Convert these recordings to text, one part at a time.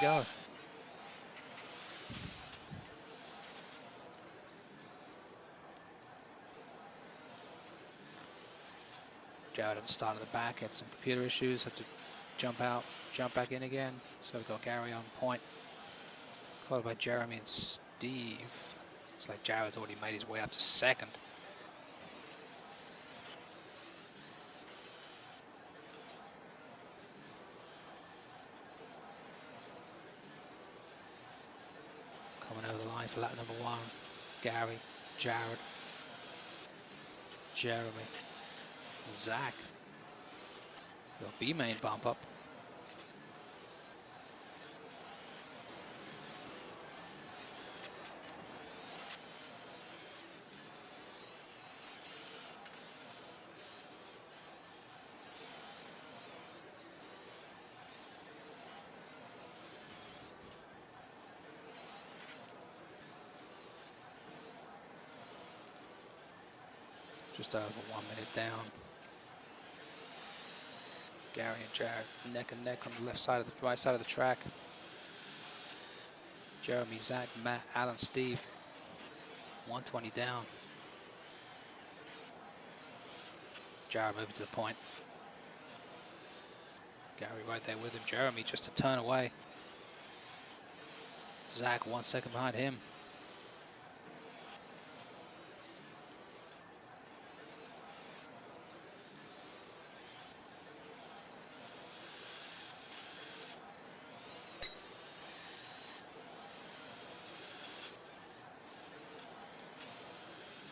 go. Jared at the start of the back had some computer issues, had to jump out, jump back in again. So we've got Gary on point, followed by Jeremy and Steve. It's like Jared's already made his way up to second. Coming over the line for lap number 1. Gary, Jared, Jeremy, Zach. Your B main bump up. Just over 1 minute down. Gary and Jared neck and neck on the left side of the right side of the track. Jeremy, Zach, Matt, Alan, Steve. 120 down. Jared moving to the point. Gary right there with him. Jeremy just a turn away. Zach 1 second behind him.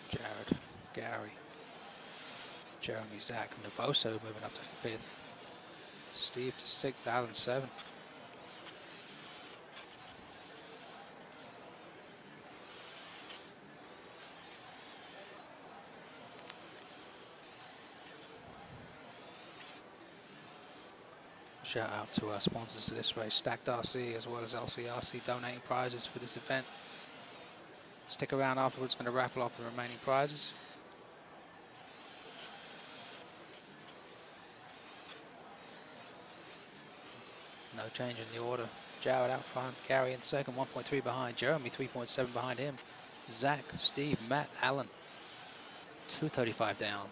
Jared, Gary, Jeremy, Zach, Novoso moving up to 5th. Steve to 6th, Alan 7th. Shout out to our sponsors of this race, Stacked RC as well as LCRC, donating prizes for this event. Stick around afterwards, going to raffle off the remaining prizes. No change in the order. Jared out front, Gary in second, 1.3 behind. Jeremy 3.7 behind him. Zach, Steve, Matt, Alan, 235 down.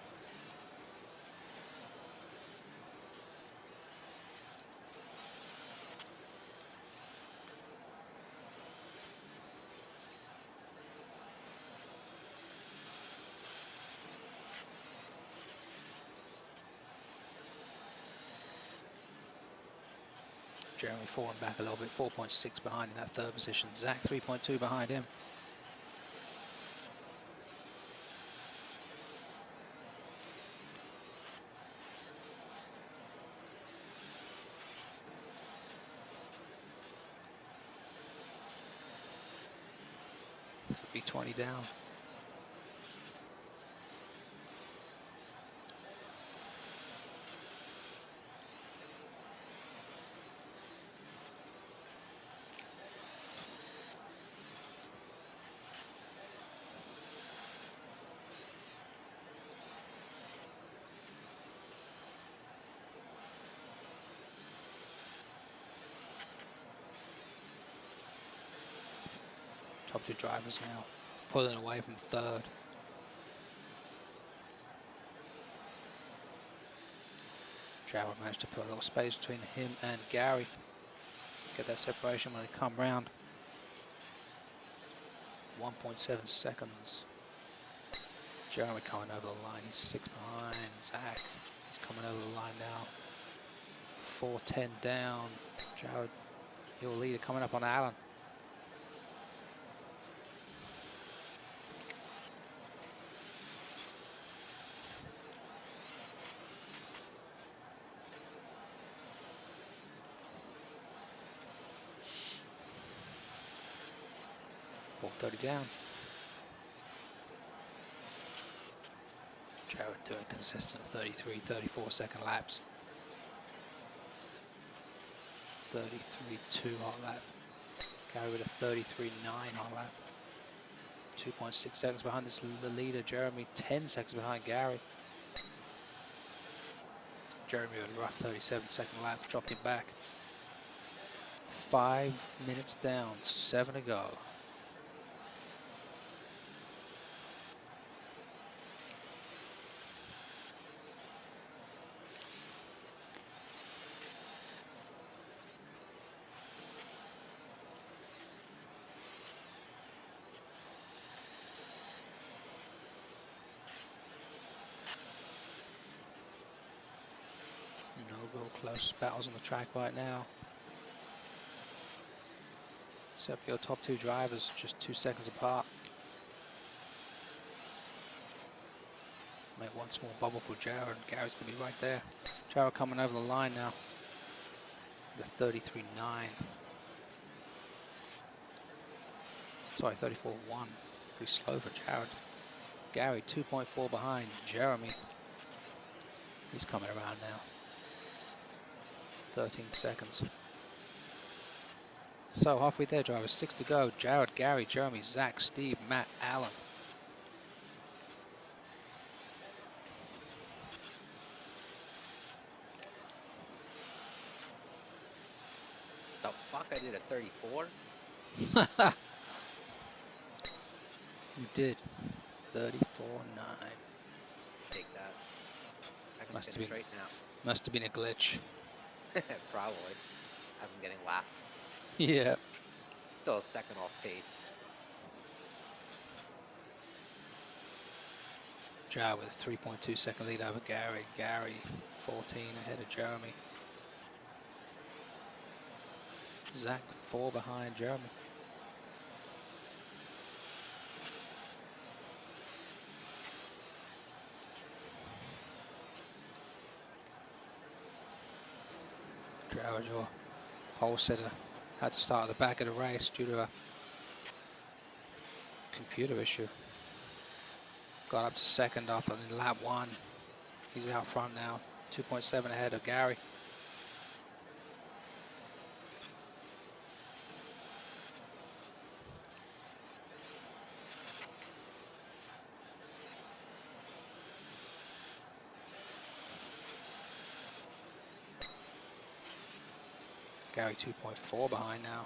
Jeremy falling back a little bit, 4.6 behind in that third position. Zach 3.2 behind him. This will be 20 down. Top 2 drivers now pulling away from third. Jared managed to put a little space between him and Gary. Get that separation when they come round. 1.7 seconds. Jeremy coming over the line, he's 6 behind. Zach is coming over the line now. 4:10 down. Jared, your leader, coming up on Alan. .30 down. Jared doing consistent 33, 34 second laps. 33.2 hot lap. Gary with a 33.9 hot lap. 2.6 seconds behind this the leader, Jeremy. 10 seconds behind Gary. Jeremy with a rough 37 second lap, dropped him back. 5 minutes down, 7 to go. No real close battles on the track right now. Except for your top two drivers, just 2 seconds apart. Make one small bubble for Jared. Gary's going to be right there. Jared coming over the line now. The 33.9. Sorry, 34.1. Pretty slow for Jared. Gary 2.4 behind. Jeremy. He's coming around now. 13 seconds. So halfway there, drivers. 6 to go. Jared, Gary, Jeremy, Zach, Steve, Matt, Alan. The fuck, I did a 34? You did. 34.9. Take that. I can Must have finish been- right now. Must have been a glitch. Probably. As I'm getting lapped. Yeah. Still a second off pace. Jared with a 3.2 second lead over Gary. Gary 14 ahead of Jeremy. Zach 4 behind Jeremy. Jared, your pole setter had to start at the back of the race due to a computer issue. Got up to second after lap 1. He's out front now, 2.7 ahead of Gary. Gary 2.4 behind now.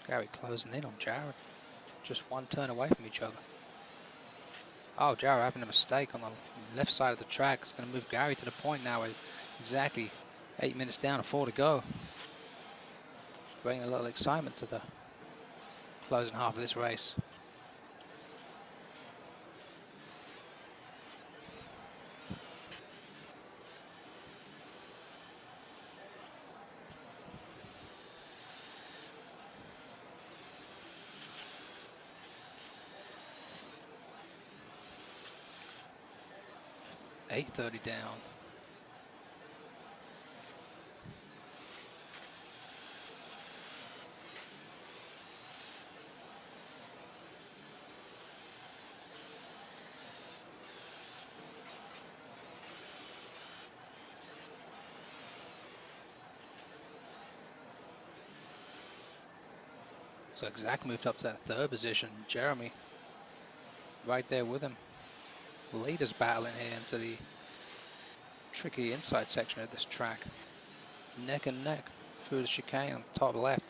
Gary closing in on Jared. Just one turn away from each other. Oh, Jared having a mistake on the left side of the track. It's going to move Gary to the point now with exactly 8 minutes down and 4 to go. Bringing a little excitement to the closing half of this race. .830 down. So Zach moved up to that third position. Jeremy right there with him. Leaders battling here into the tricky inside section of this track. Neck and neck through the chicane on the top left.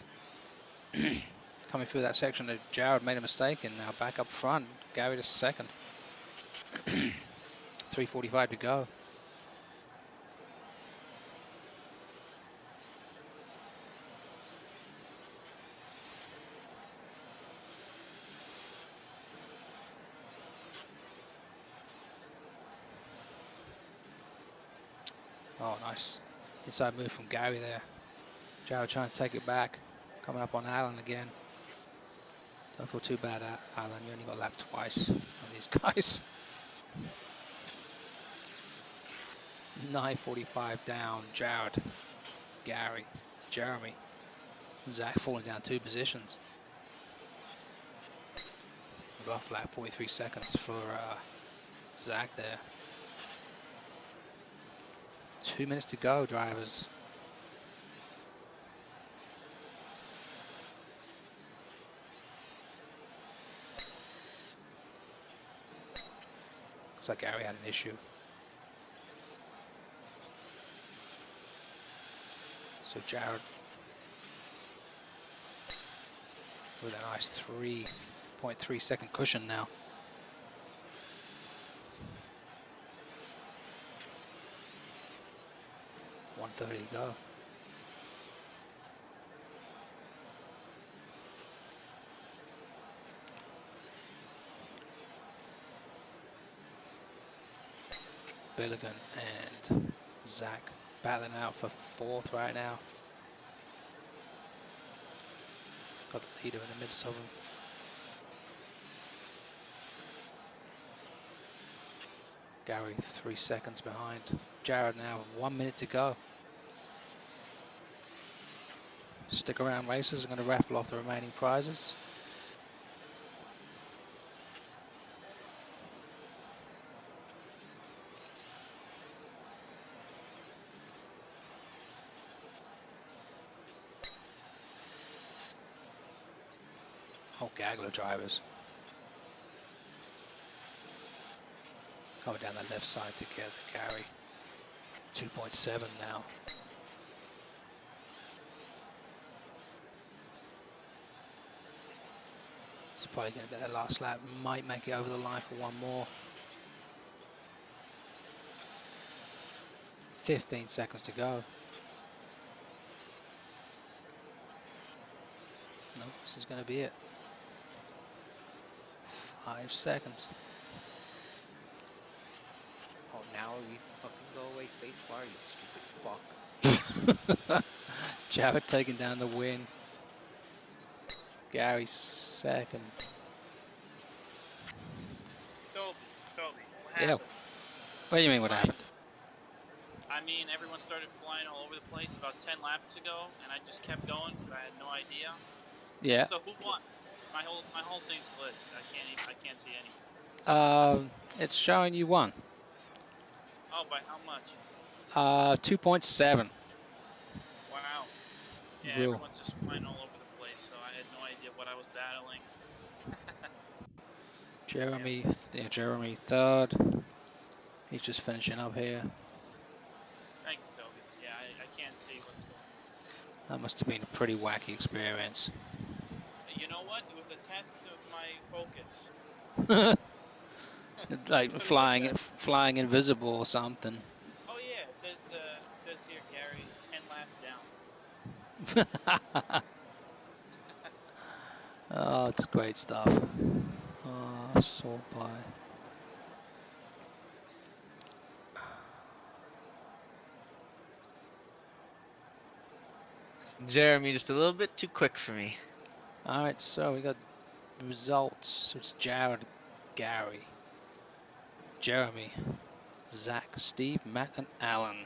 Coming through that section, Jared made a mistake and now back up front. Gary to second. 3:45 to go. Oh, nice inside move from Gary there. Jared trying to take it back. Coming up on Alan again. Don't feel too bad, Alan. You only got lapped twice on these guys. 9:45 down. Jared, Gary, Jeremy, Zach falling down 2 positions. Rough lap, 43 seconds for Zach there. 2 minutes to go, drivers. Looks like Gary had an issue. So Jared with a nice 3.3 second cushion now. .130 to go. Billigan and Zach battling out for 4th right now. Got the leader in the midst of them. Gary 3 seconds behind. Jared now with 1 minute to go. Stick around, racers. I'm going to raffle off the remaining prizes. Oh, Gagler drivers. Coming down the left side together, Gary. 2.7 now. It's probably going to get that last lap. Might make it over the line for one more. 15 seconds to go. No, this is going to be it. 5 seconds. Oh, now you fucking go away, spacebar, you stupid fuck. Jared taking down the win. Gary 2nd. Toby, what Yeah. happened? What do you mean what happened? I mean, everyone started flying all over the place about 10 laps ago, and I just kept going because I had no idea. Yeah. So who won? My whole thing's glitched. I can't see anything. It's showing you won. Oh, by how much? 2.7. Wow. Yeah, Real. everyone's just flying all over the place, so I had no idea what I was battling. Jeremy, yeah, Jeremy 3rd. He's just finishing up here. Thank you, Toby. Yeah, I can't see what's going on. That must have been a pretty wacky experience. You know what? It was a test of my focus. Like flying invisible or something. Oh yeah, it says here Gary's 10 laps down. Oh, it's great stuff. Oh, sort by. Jeremy, just a little bit too quick for me. All right, so we got results. It's Jared, Gary, Jeremy, Zach, Steve, Matt, and Alan.